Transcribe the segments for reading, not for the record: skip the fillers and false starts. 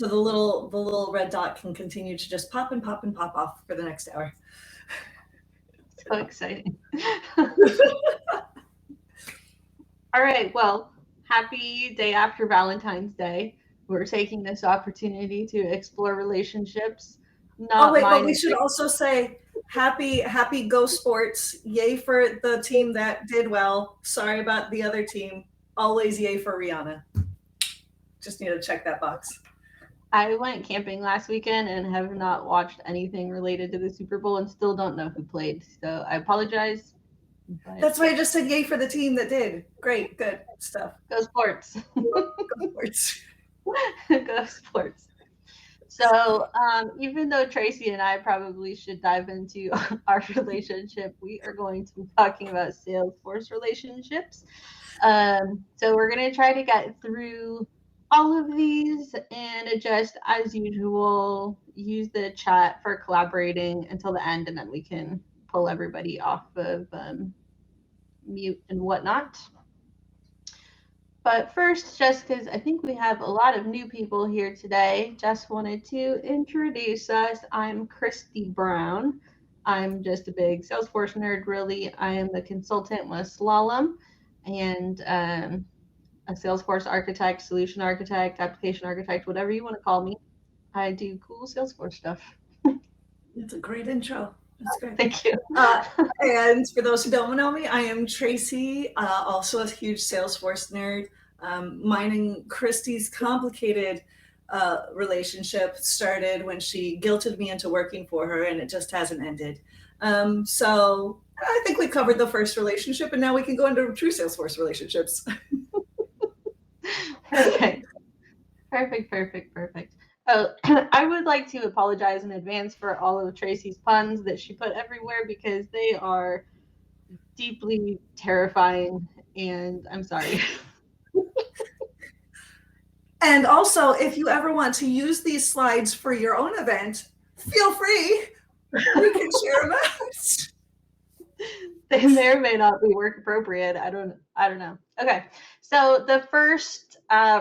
So the little red dot can continue to just pop and pop and pop off for the next hour. So exciting. All right. Well, happy day after Valentine's Day. We're taking this opportunity to explore relationships, Oh not wait, but mine we and should also say happy Go Sports. Yay for the team that did well. Sorry about the other team. Always yay for Rihanna. Just need to check that box. I went camping last weekend and have not watched anything related to the Super Bowl and still don't know who played. So I apologize. But That's why I just said yay for the team that did. Great, good stuff. go sports. Go Sports. Go sports. So, even though Tracy and I probably should dive into our relationship, we are going to be talking about Salesforce relationships. So, we're going to try to get through all of these and just as usual, use the chat for collaborating until the end, and then we can pull everybody off of mute and whatnot. But first, just because I think we have a lot of new people here today, just wanted to introduce us. I'm Christy Brown. I'm just a big Salesforce nerd, really. I am a consultant with Slalom and a Salesforce architect, solution architect, application architect, whatever you want to call me. I do cool Salesforce stuff. It's a great intro. That's great. Thank you. Uh, and for those who don't know me, I am Tracy, also a huge Salesforce nerd. Mine and Christy's complicated relationship started when she guilted me into working for her, and it just hasn't ended. So I think we covered the first relationship, and now we can go into true Salesforce relationships. Perfect. Perfect, perfect, perfect. Oh, I would like to apologize in advance for all of Tracy's puns that she put everywhere because they are deeply terrifying, and I'm sorry. And also, if you ever want to use these slides for your own event, feel free. We can share them out. They may or may not be work appropriate. I don't know. Okay. So the first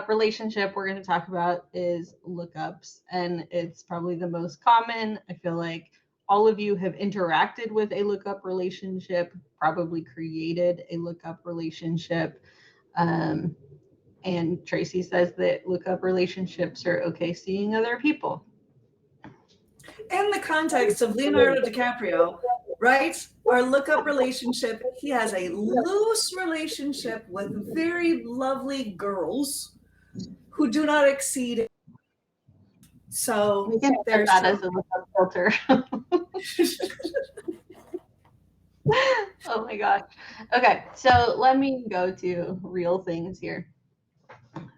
relationship we're going to talk about is lookups, and it's probably the most common. I feel like all of you have interacted with a lookup relationship, probably created a lookup relationship. Um, and Tracy says that lookup relationships are okay seeing other people. In the context of Leonardo DiCaprio, right? Our lookup relationship, he has a loose relationship with very lovely girls who do not exceed. So We can put there's that as a lookup filter. Oh my gosh. Okay, so let me go to real things here.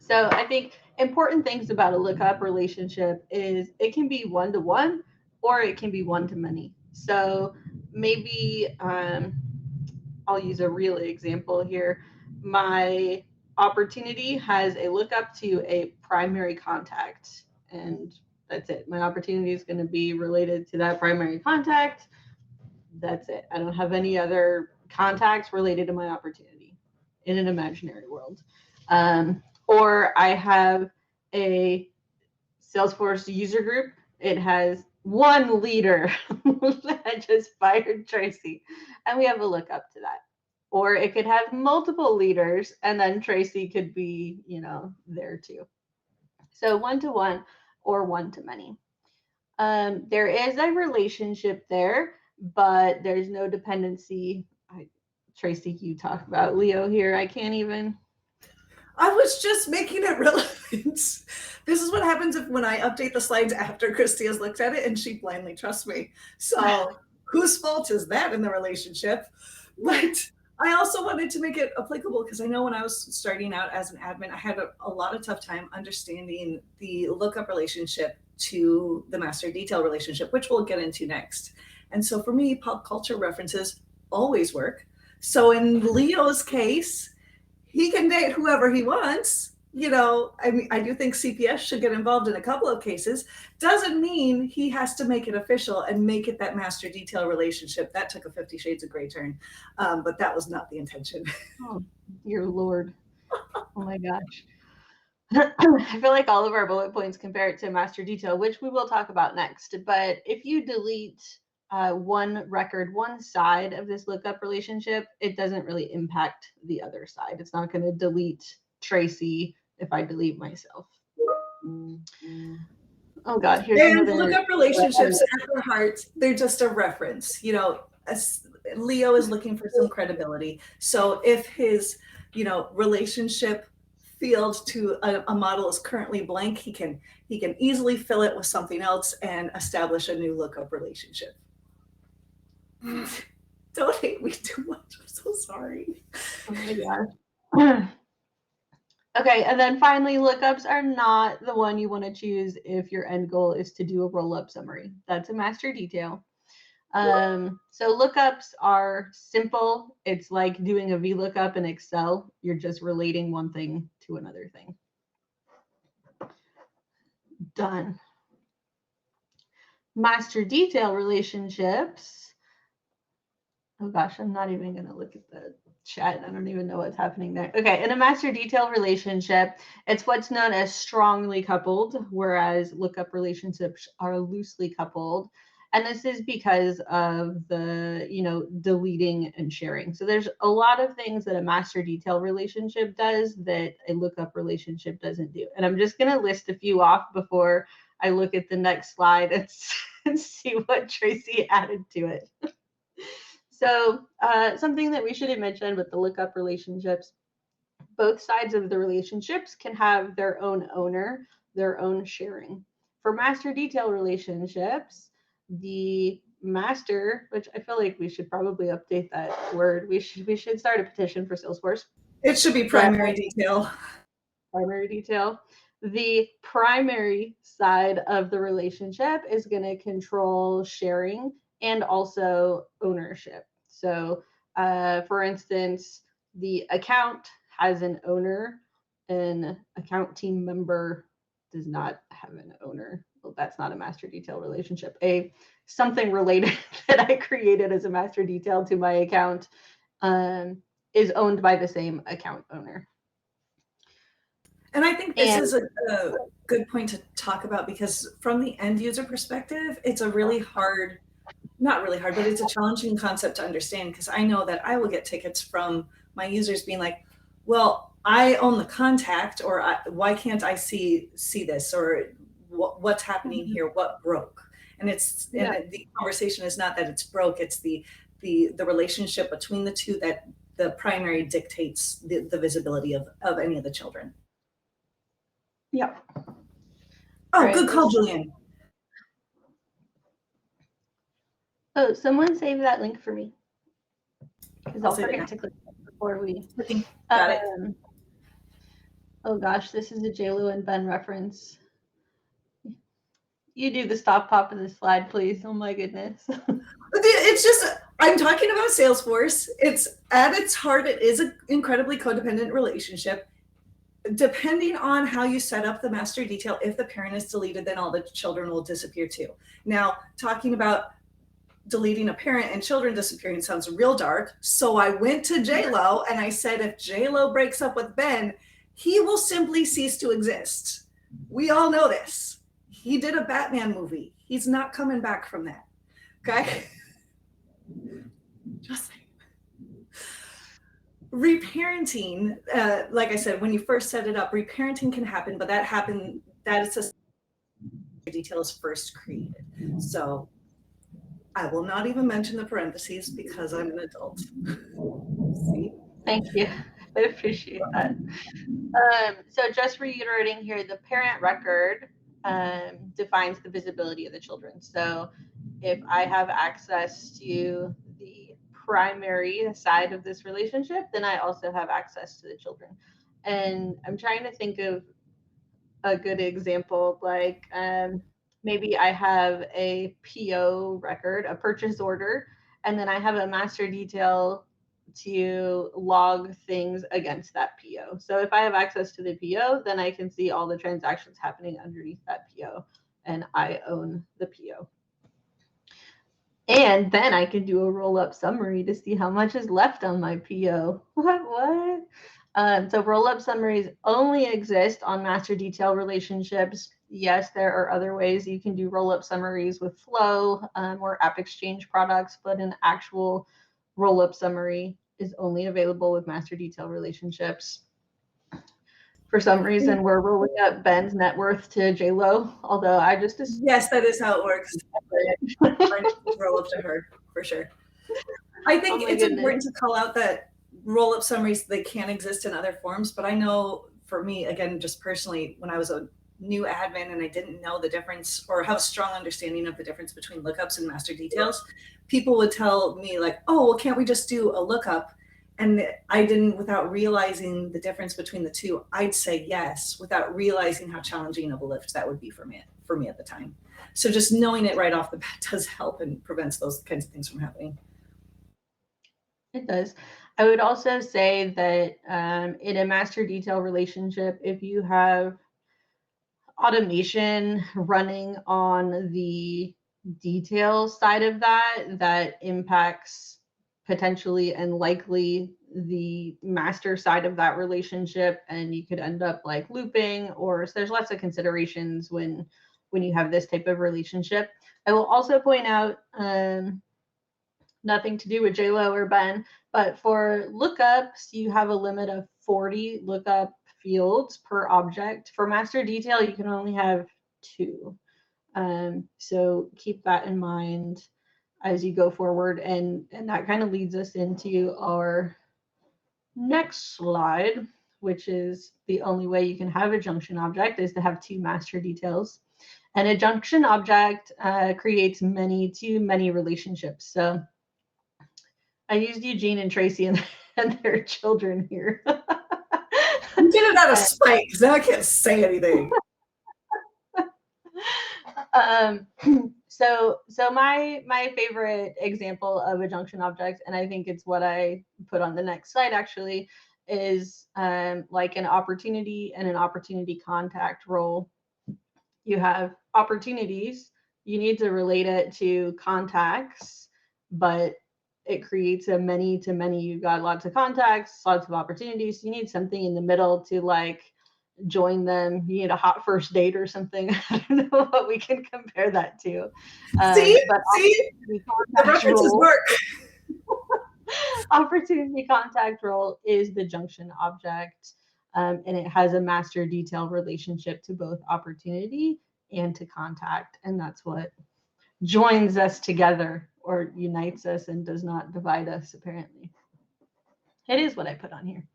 So I think important things about a lookup relationship is it can be one to one or it can be one to many. So maybe I'll use a real example here. My opportunity has a lookup to a primary contact, and that's it. My opportunity is going to be related to that primary contact. That's it. I don't have any other contacts related to my opportunity in an imaginary world. Or I have a Salesforce user group. It has one leader. I just fired Tracy, and we have a lookup to that. Or it could have multiple leaders, and then Tracy could be, there too. So one to one or one to many. There is a relationship there, but there's no dependency. Tracy, you talk about Leo here. I can't even. I was just making it relevant. This is what happens when I update the slides after Christy has looked at it and she blindly trusts me. So whose fault is that in the relationship? But I also wanted to make it applicable because I know when I was starting out as an admin, I had a lot of tough time understanding the lookup relationship to the master detail relationship, which we'll get into next. And so for me, pop culture references always work. So in Leo's case, he can date whoever he wants. I mean, I do think CPS should get involved in a couple of cases. Doesn't mean he has to make it official and make it that master detail relationship. That took a 50 Shades of Grey turn, but that was not the intention. Oh, dear Lord. Oh my gosh. I feel like all of our bullet points compare it to master detail, which we will talk about next. But if you delete one record, one side of this lookup relationship, it doesn't really impact the other side. It's not going to delete Tracy if I delete myself. Oh God, here's And another. lookup relationships at their heart, they're just a reference. Leo is looking for some credibility. So if his, relationship field to a model is currently blank, he can easily fill it with something else and establish a new lookup relationship. Don't hate me too much. I'm so sorry. Oh my gosh. Okay, and then finally, lookups are not the one you want to choose if your end goal is to do a roll-up summary. That's a master detail. So lookups are simple. It's like doing a VLOOKUP in Excel. You're just relating one thing to another thing. Done. Master detail relationships. Oh gosh, I'm not even going to look at the chat. I don't even know what's happening there. Okay, in a master detail relationship, it's what's known as strongly coupled, whereas lookup relationships are loosely coupled. And this is because of the, deleting and sharing. So there's a lot of things that a master detail relationship does that a lookup relationship doesn't do. And I'm just going to list a few off before I look at the next slide and see what Tracy added to it. So something that we should have mentioned with the lookup relationships, both sides of the relationships can have their own owner, their own sharing. For master detail relationships, the master, which I feel like we should probably update that word. We should start a petition for Salesforce. It should be primary detail. Primary detail. The primary side of the relationship is going to control sharing and also ownership. So, for instance, the account has an owner, an account team member does not have an owner. Well, that's not a master detail relationship. Something related that I created as a master detail to my account is owned by the same account owner. And I think this is a good point to talk about, because from the end user perspective, it's a really hard, not really hard, but it's a challenging concept to understand, because I know that I will get tickets from my users being like, well, I own the contact, or why can't I see this, or what's happening here, what broke? And the conversation is not that it's broke, it's the relationship between the two that the primary dictates the visibility of any of the children. Yep. Oh, right. Good call, Julian. Oh, someone save that link for me, because I'll forget to click it before we. Got it. Oh gosh, this is a JLo and Ben reference. You do the stop pop of the slide, please. Oh my goodness. It's just, I'm talking about Salesforce. It's at its heart, it is an incredibly codependent relationship. Depending on how you set up the master detail, if the parent is deleted, then all the children will disappear too. Now, talking about deleting a parent and children disappearing sounds real dark. So I went to JLo and I said, if JLo breaks up with Ben, he will simply cease to exist. We all know this. He did a Batman movie. He's not coming back from that. Okay? Just saying. Reparenting, like I said, when you first set it up, reparenting can happen, but that is a detail is first created. So I will not even mention the parentheses because I'm an adult. See? Thank you. I appreciate that. So just reiterating here, the parent record defines the visibility of the children. So if I have access to the primary side of this relationship, then I also have access to the children. And I'm trying to think of a good example, like maybe I have a PO record, a purchase order, and then I have a master detail to log things against that PO. So if I have access to the PO, then I can see all the transactions happening underneath that PO, and I own the PO. And then I can do a roll-up summary to see how much is left on my PO. What? So roll-up summaries only exist on master detail relationships. Yes, there are other ways you can do roll-up summaries with Flow or App Exchange products, but an actual roll-up summary is only available with master detail relationships. For some reason, we're rolling up Ben's net worth to J-Lo, although I just Yes, that is how it works. Mine roll up to her for sure. I oh think my it's goodness. important to call out that roll up summaries, they can exist in other forms, but I know for me, again, just personally, when I was a new admin and I didn't know the difference or have a strong understanding of the difference between lookups and master details, people would tell me like, oh, well, can't we just do a lookup? And I didn't, without realizing the difference between the two, I'd say yes, without realizing how challenging of a lift that would be for me at the time. So just knowing it right off the bat does help and prevents those kinds of things from happening. It does. I would also say that in a master detail relationship, if you have automation running on the detail side of that, that impacts potentially and likely the master side of that relationship, and you could end up like looping, or so there's lots of considerations when you have this type of relationship. I will also point out nothing to do with JLo or Ben, but for lookups, you have a limit of 40 lookup fields per object. For master detail, you can only have 2. So keep that in mind as you go forward. And that kind of leads us into our next slide, which is the only way you can have a junction object is to have 2 master details. And a junction object creates too many relationships. So I used Eugene and Tracy and their children here. You did it out of spite because now I can't say anything. um, so my favorite example of a junction object, and I think it's what I put on the next slide actually, is like an opportunity and an opportunity contact role. You have opportunities, you need to relate it to contacts, but it creates a many to many. You've got lots of contacts, lots of opportunities. You need something in the middle to like join them. You need a hot first date or something. I don't know what we can compare that to. But See, the references work. Opportunity contact role is the junction object, and it has a master detail relationship to both opportunity and to contact, and that's what joins us together or unites us and does not divide us, apparently. It is what I put on here.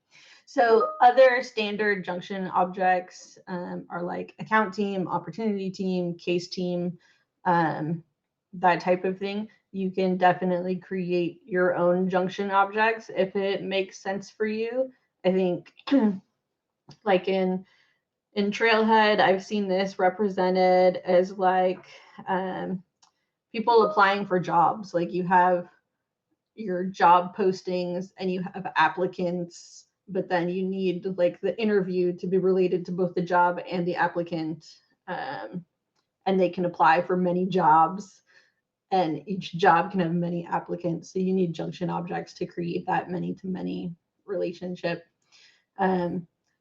So other standard junction objects are like account team, opportunity team, case team, that type of thing. You can definitely create your own junction objects if it makes sense for you. I think like in Trailhead, I've seen this represented as like people applying for jobs. Like you have your job postings and you have applicants, but then you need like the interview to be related to both the job and the applicant, and they can apply for many jobs, and each job can have many applicants, so you need junction objects to create that many to many relationship.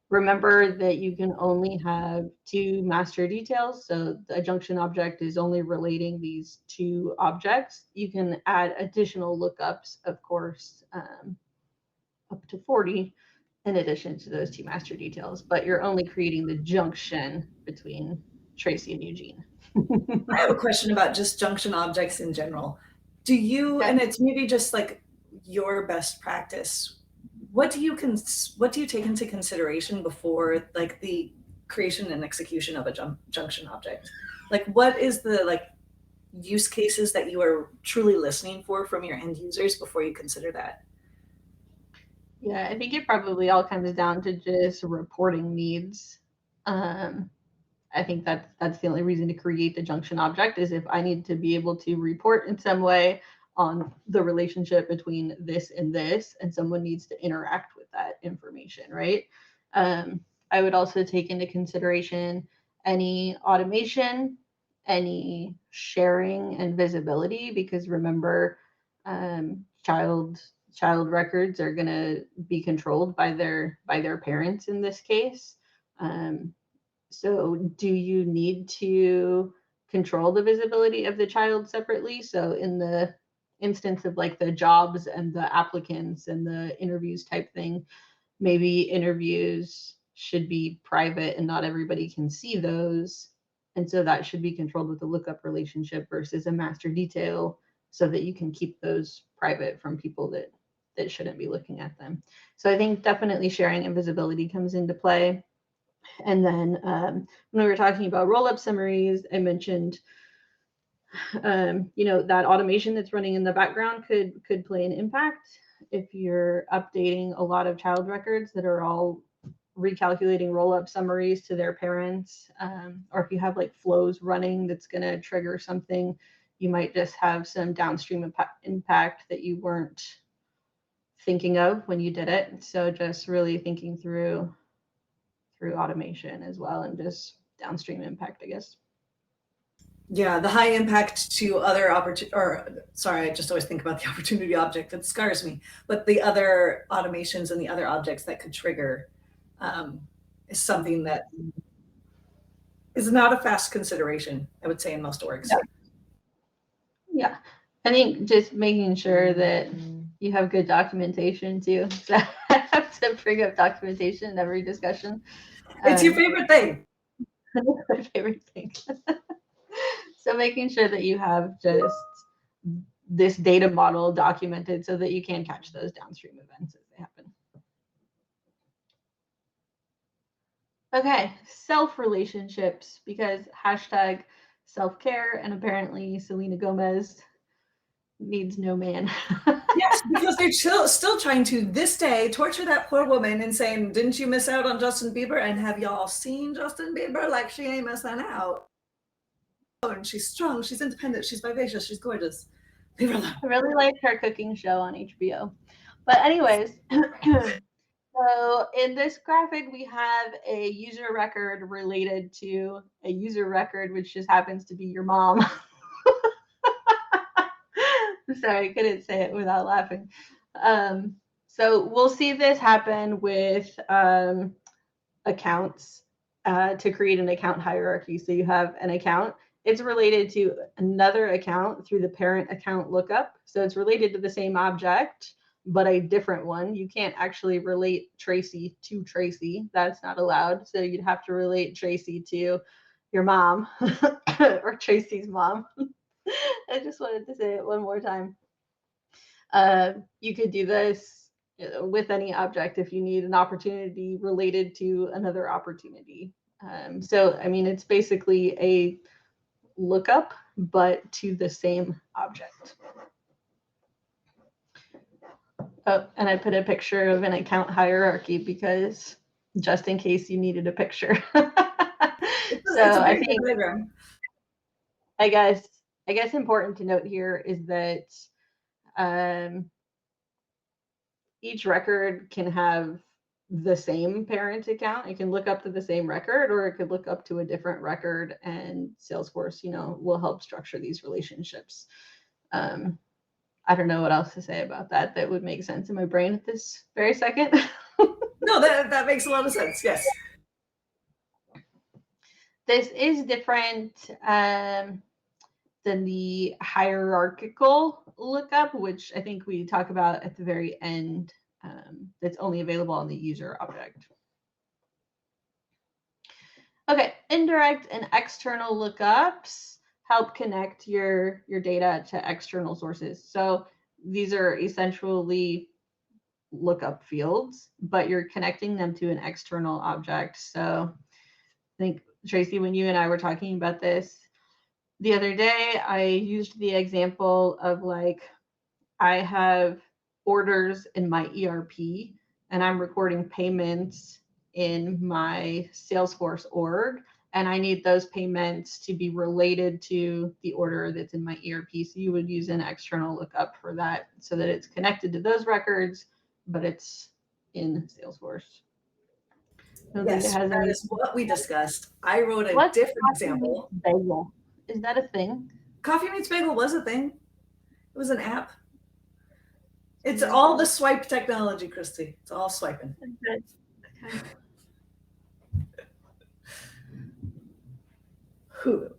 Remember that you can only have 2 master details, so the junction object is only relating these 2 objects. You can add additional lookups, of course, up to 40 in addition to those 2 master details, but you're only creating the junction between Tracy and Eugene. I have a question about just junction objects in general. Do you, Okay. and it's maybe just like your best practice, what do you take into consideration before like the creation and execution of a junction object? Like what is the like use cases that you are truly listening for from your end users before you consider that? Yeah, I think it probably all comes down to just reporting needs. I think that's the only reason to create the junction object is if I need to be able to report in some way on the relationship between this, and someone needs to interact with that information, right? I would also take into consideration any automation, any sharing and visibility, because remember, child child records are going to be controlled by their parents in this case. So do you need to control the visibility of the child separately? So in the instance of like the jobs and the applicants and the interviews type thing, maybe interviews should be private and not everybody can see those. And so that should be controlled with a lookup relationship versus a master detail, so that you can keep those private from people that shouldn't be looking at them. So I think definitely sharing and visibility comes into play. And then when we were talking about roll-up summaries, I mentioned that automation that's running in the background could play an impact if you're updating a lot of child records that are all recalculating roll-up summaries to their parents, or if you have like flows running that's going to trigger something, you might just have some downstream impact that you weren't thinking of when you did it. So just really thinking through automation as well, and just downstream impact, I guess. Yeah, the high impact to other I just always think about the opportunity object. It scars me. But the other automations and the other objects that could trigger is something that is not a fast consideration, I would say, in most orgs. Yeah. I think just making sure that you have good documentation too. So I have to bring up documentation in every discussion. It's your favorite thing. My favorite thing. So making sure that you have just this data model documented so that you can catch those downstream events as they happen. Okay, self-relationships, because hashtag self-care, and apparently Selena Gomez needs no man. Yes, because they're still trying to, this day, torture that poor woman and saying, didn't you miss out on Justin Bieber? And have y'all seen Justin Bieber? Like, she ain't missing out. Oh, and she's strong, she's independent, she's vivacious, she's gorgeous. Leave her alone. I really liked her cooking show on HBO. But anyways, so in this graphic, we have a user record related to a user record, which just happens to be your mom. I'm sorry, I couldn't say it without laughing. So we'll see this happen with accounts to create an account hierarchy. So you have an account. It's related to another account through the parent account lookup. So it's related to the same object, but a different one. You can't actually relate Tracy to Tracy. That's not allowed. So you'd have to relate Tracy to your mom or Tracy's mom. I just wanted to say it one more time. You could do this with any object if you need an opportunity related to another opportunity. So, I mean, it's basically a lookup, but to the same object. Oh, and I put a picture of an account hierarchy because just in case you needed a picture. So I think, I guess important to note here is that each record can have the same parent account. It can look up to the same record, or it could look up to a different record, and Salesforce, will help structure these relationships. I don't know what else to say about that. That would make sense in my brain at this very second. No, that makes a lot of sense. Yes. This is different than the hierarchical lookup, which I think we talk about at the very end. That's only available on the user object. Okay, indirect and external lookups help connect your data to external sources. So these are essentially lookup fields, but you're connecting them to an external object. So I think, Tracy, when you and I were talking about this the other day, I used the example of like, I have orders in my ERP and I'm recording payments in my Salesforce org, and I need those payments to be related to the order that's in my ERP. So you would use an external lookup for that so that it's connected to those records, but it's in Salesforce. Yes, that is what we discussed. I wrote a different example. Bagel? Is that a thing? Coffee Meets Bagel was a thing. It was an app. It's all the swipe technology, Christy. It's all swiping. Okay. Okay. Hulu.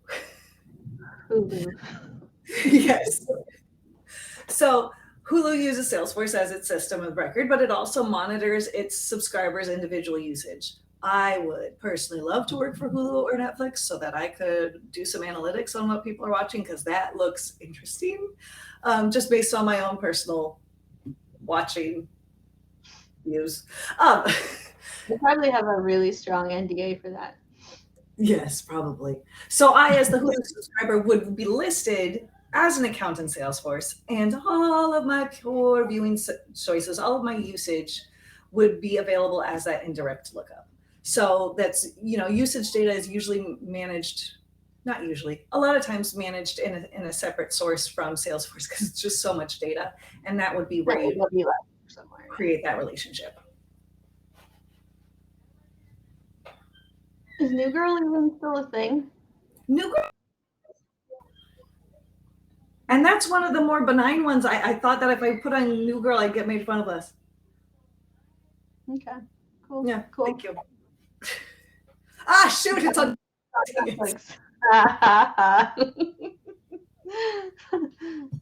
Hulu. Yes. So Hulu uses Salesforce as its system of record, but it also monitors its subscribers' individual usage. I would personally love to work for Hulu or Netflix so that I could do some analytics on what people are watching because that looks interesting, just based on my own personal watching views. Um, They probably have a really strong NDA for that. yes, probably. So I, as the Hulu subscriber, would be listed as an account in Salesforce, and all of my pure viewing choices, all of my usage would be available as that indirect lookup. So that's, usage data is usually managed, not usually, a lot of times managed in a separate source from Salesforce because it's just so much data. And that would be where you somewhere. create that relationship. Is New Girl even still a thing? New Girl. And that's one of the more benign ones. I thought that if I put on New Girl, I'd get made fun of us. Okay. Cool. Yeah. Cool. Thank you. Shoot, it's on Netflix.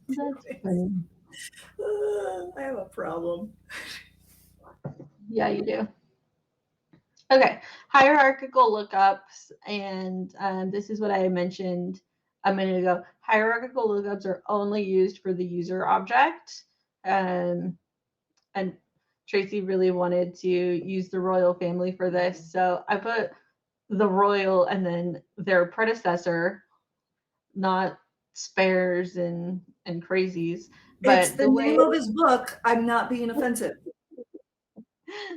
That's funny. I have a problem. Yeah, you do. Okay, hierarchical lookups, and this is what I mentioned a minute ago. Hierarchical lookups are only used for the user object, and Tracy really wanted to use the royal family for this, so I put the royal and then their predecessor, not spares and crazies. But it's the name of his book. I'm not being offensive.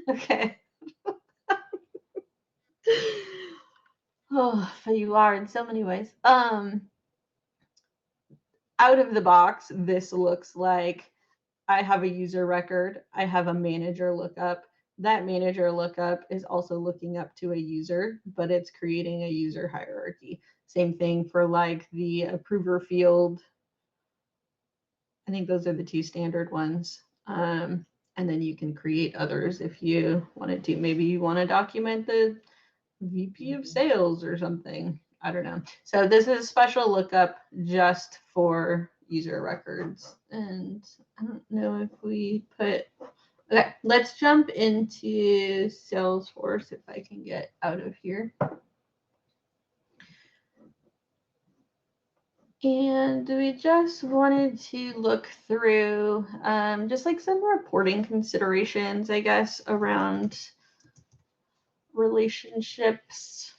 Okay. Oh, but you are in so many ways. Out of the box, this looks like I have a user record, I have a manager lookup. That manager lookup is also looking up to a user, but it's creating a user hierarchy. Same thing for like the approver field. I think those are the two standard ones. And then you can create others if you wanted to. Maybe you want to document the VP of sales or something. I don't know. So this is a special lookup just for user records. And I don't know if we put, okay, let's jump into Salesforce if I can get out of here. And we just wanted to look through just like some reporting considerations, I guess, around relationships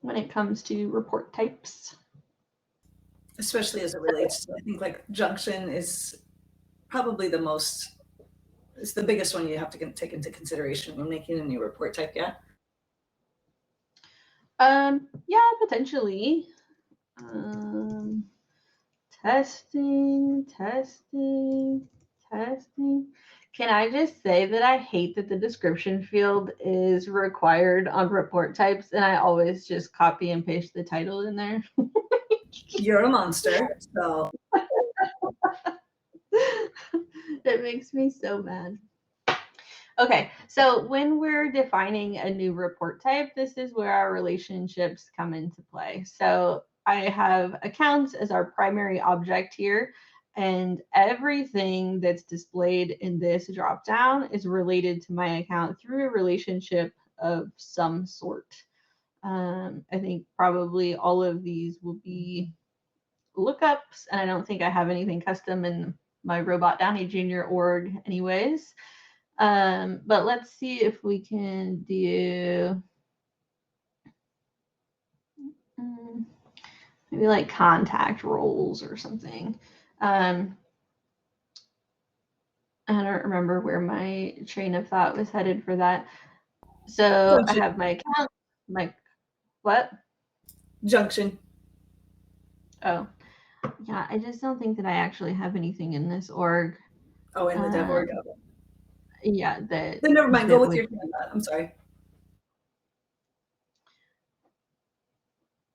when it comes to report types. Especially as it relates to, I think like junction is probably it's the biggest one you have to take into consideration when making a new report type, yeah? Yeah, potentially. Testing. Can I just say that I hate that the description field is required on report types and I always just copy and paste the title in there? You're a monster, so. It makes me so mad. Okay, so when we're defining a new report type, this is where our relationships come into play. So I have accounts as our primary object here, and everything that's displayed in this dropdown is related to my account through a relationship of some sort. I think probably all of these will be lookups, and I don't think I have anything custom in my Robot Downey Jr. org anyways. But let's see if we can do maybe like contact roles or something. I don't remember where my train of thought was headed for that. So I have my account, my what? Junction. Oh, yeah. I just don't think that I actually have anything in this org. Oh, in the dev org. Yeah, then never mind. Go with your train of thought. I'm sorry.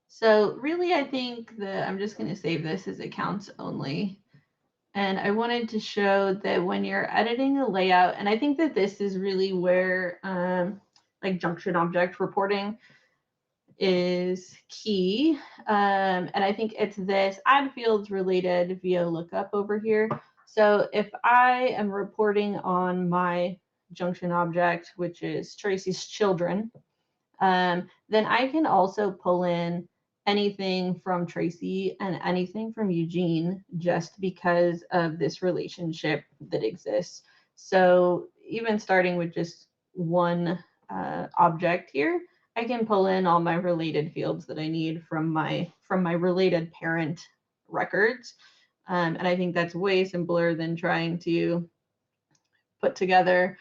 So really, I think that I'm just going to save this as accounts only. And I wanted to show that when you're editing a layout, and I think that this is really where like junction object reporting is key. And I think it's this add fields related via lookup over here. So if I am reporting on my junction object, which is Tracy's children, then I can also pull in anything from Tracy and anything from Eugene just because of this relationship that exists. So even starting with just one object here, I can pull in all my related fields that I need from my related parent records. And I think that's way simpler than trying to put together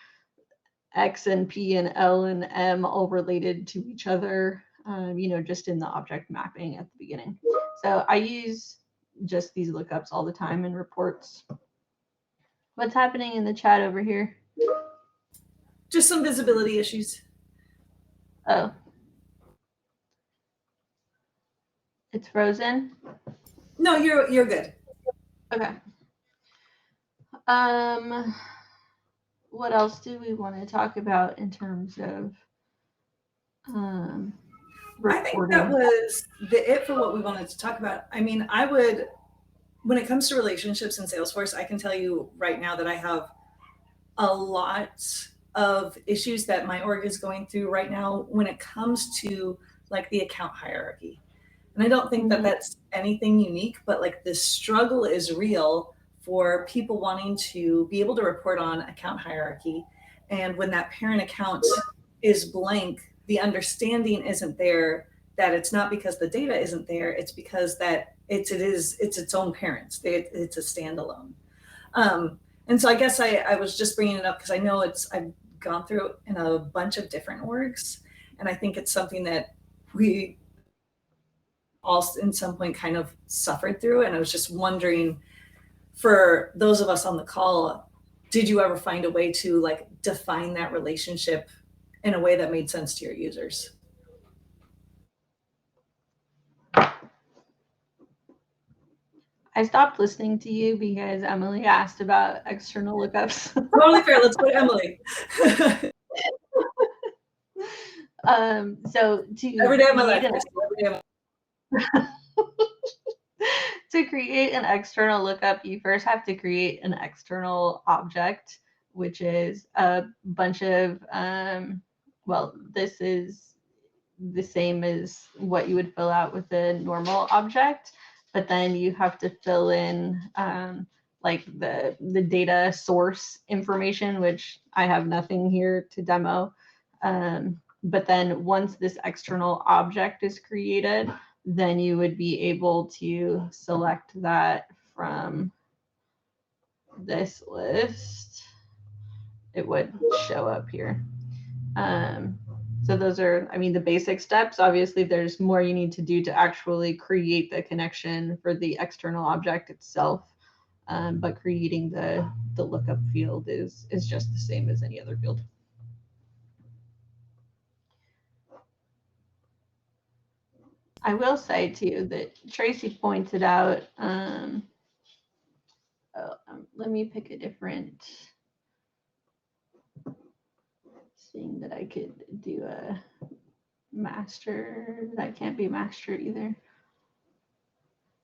X and P and L and M all related to each other, just in the object mapping at the beginning. So I use just these lookups all the time in reports. What's happening in the chat over here? Just some visibility issues. Oh. It's frozen? No, you're good. Okay. What else do we want to talk about in terms of I think that was it for what we wanted to talk about. I mean, when it comes to relationships in Salesforce, I can tell you right now that I have a lot of issues that my org is going through right now when it comes to like the account hierarchy. And I don't think that that's anything unique, but like the struggle is real for people wanting to be able to report on account hierarchy. And when that parent account is blank, the understanding isn't there that it's not because the data isn't there, it's because that it's its own parents. It's a standalone. And so I guess I was just bringing it up because I know I've gone through it in a bunch of different orgs, and I think it's something that we all in some point kind of suffered through. And I was just wondering, for those of us on the call, did you ever find a way to like define that relationship in a way that made sense to your users? I stopped listening to you because Emily asked about external lookups. Totally fair. Let's go to Emily. So to every day of my life, to create an external lookup, you first have to create an external object, which is a bunch of, this is the same as what you would fill out with a normal object, but then you have to fill in like the data source information, which I have nothing here to demo. But then once this external object is created, then you would be able to select that from this list. It would show up here. So those are, the basic steps. Obviously, there's more you need to do to actually create the connection for the external object itself. But creating the lookup field is just the same as any other field. I will say too that Tracy pointed out, let me pick a different thing that I could do a master. That can't be master either.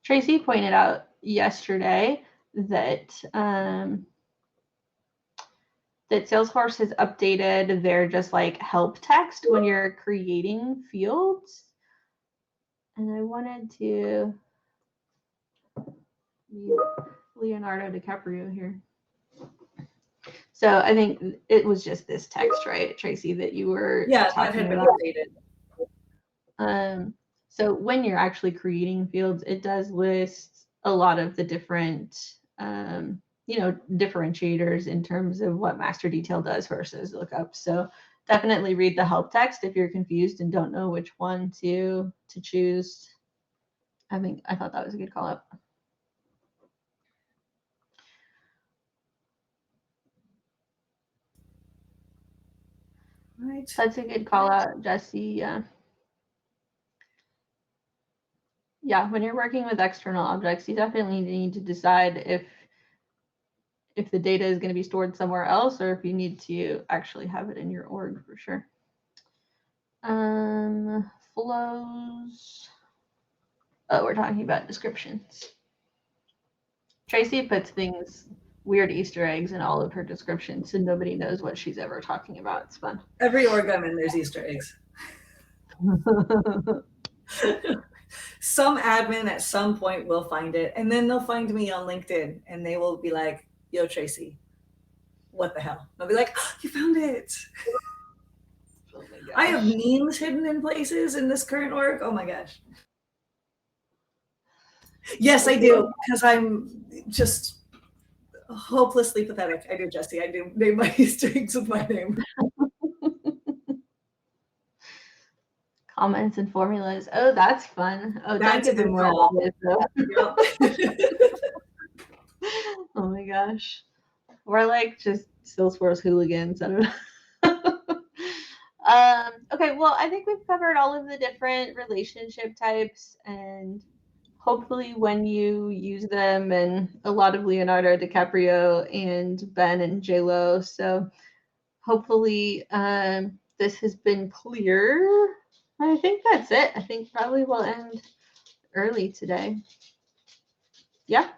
Tracy pointed out yesterday that that Salesforce has updated their just like help text when you're creating fields. And I wanted to mute Leonardo DiCaprio here. So I think it was just this text, right, Tracy, that you were talking about. So when you're actually creating fields, it does list a lot of the different, differentiators in terms of what master detail does versus lookup. So definitely read the help text if you're confused and don't know which one to choose. I thought that was a good call out. Right. That's a good call out, Jesse. Yeah, when you're working with external objects, you definitely need to decide if if the data is going to be stored somewhere else or if you need to actually have it in your org for sure. Flows. Oh, we're talking about descriptions. Tracy puts things, weird Easter eggs in all of her descriptions, so nobody knows what she's ever talking about. It's fun. Every org I'm in, there's Easter eggs. Some admin at some point will find it, and then they'll find me on LinkedIn, and they will be like, "Yo, Tracy, what the hell?" I'll be like, "Oh, you found it." Oh my gosh. I have memes hidden in places in this current org. Oh my gosh. Yes, I do, because I'm just hopelessly pathetic. I do, Jesse. I do name my Easter eggs with my name. Comments and formulas. Oh, that's fun. Oh, that's don't give them more ideas, though. Yep. Oh my gosh. We're like just Salesforce hooligans. I don't know. Okay, well, I think we've covered all of the different relationship types, and hopefully when you use them, and a lot of Leonardo DiCaprio and Ben and J-Lo, so hopefully this has been clear. I think that's it. I think probably we'll end early today. Yeah?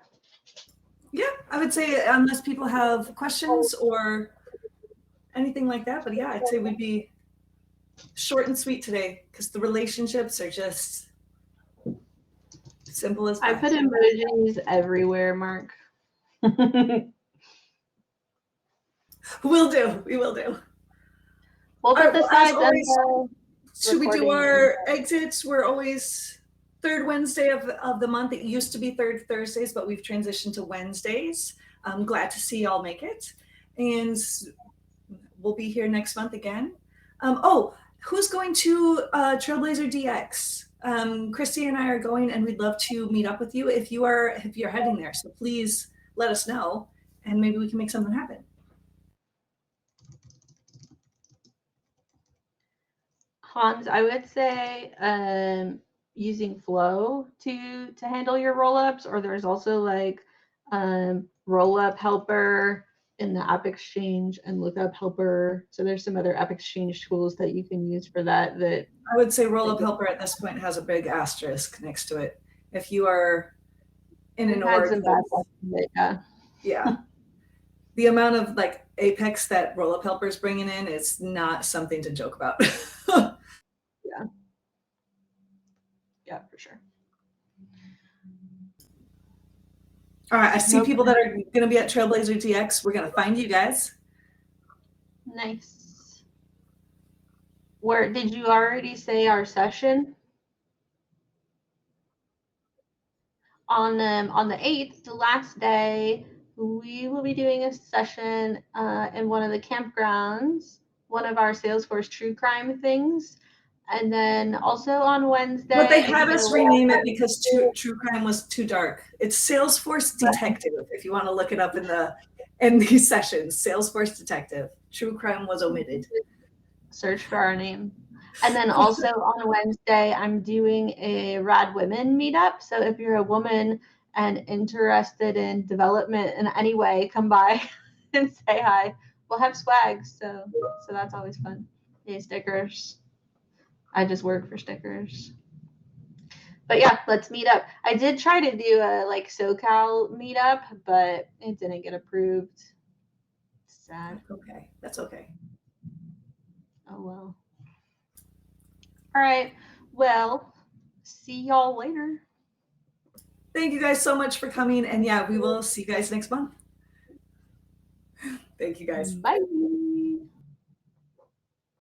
Yeah, I would say unless people have questions or anything like that, but yeah, I'd say we'd be short and sweet today because the relationships are just simple as that. I put emojis everywhere, Mark. We'll do. We will do. We'll put the slides on. Should we do our exits? We're always third Wednesday of the month. It used to be third Thursdays, but we've transitioned to Wednesdays. I'm glad to see y'all make it. And we'll be here next month again. Who's going to Trailblazer DX? Christy and I are going, and we'd love to meet up with you if you're heading there. So please let us know, and maybe we can make something happen. Hans, I would say using Flow to handle your rollups, or there's also like rollup helper in the App Exchange and lookup helper. So there's some other App Exchange tools that you can use for that. That I would say rollup helper at this point has a big asterisk next to it. If you are in an org, yeah, the amount of like Apex that rollup helper is bringing in is not something to joke about. Yeah, for sure. All right, I see people that are going to be at Trailblazer DX. We're going to find you guys. Nice. Where did you already say our session? On the 8th, the last day, we will be doing a session in one of the campgrounds, one of our Salesforce true crime things. And then also on Wednesday. But they had us rename it because true crime was too dark. It's Salesforce Detective, if you want to look it up in these sessions. Salesforce Detective. True crime was omitted. Search for our name. And then also on Wednesday, I'm doing a Rad Women meetup. So if you're a woman and interested in development in any way, come by and say hi. We'll have swag, so that's always fun. Yay, stickers. I just work for stickers. But yeah, let's meet up. I did try to do a like SoCal meetup, but it didn't get approved. Sad. Okay, that's okay. Oh well. All right. Well, see y'all later. Thank you guys so much for coming. And yeah, we will see you guys next month. Thank you guys. Bye.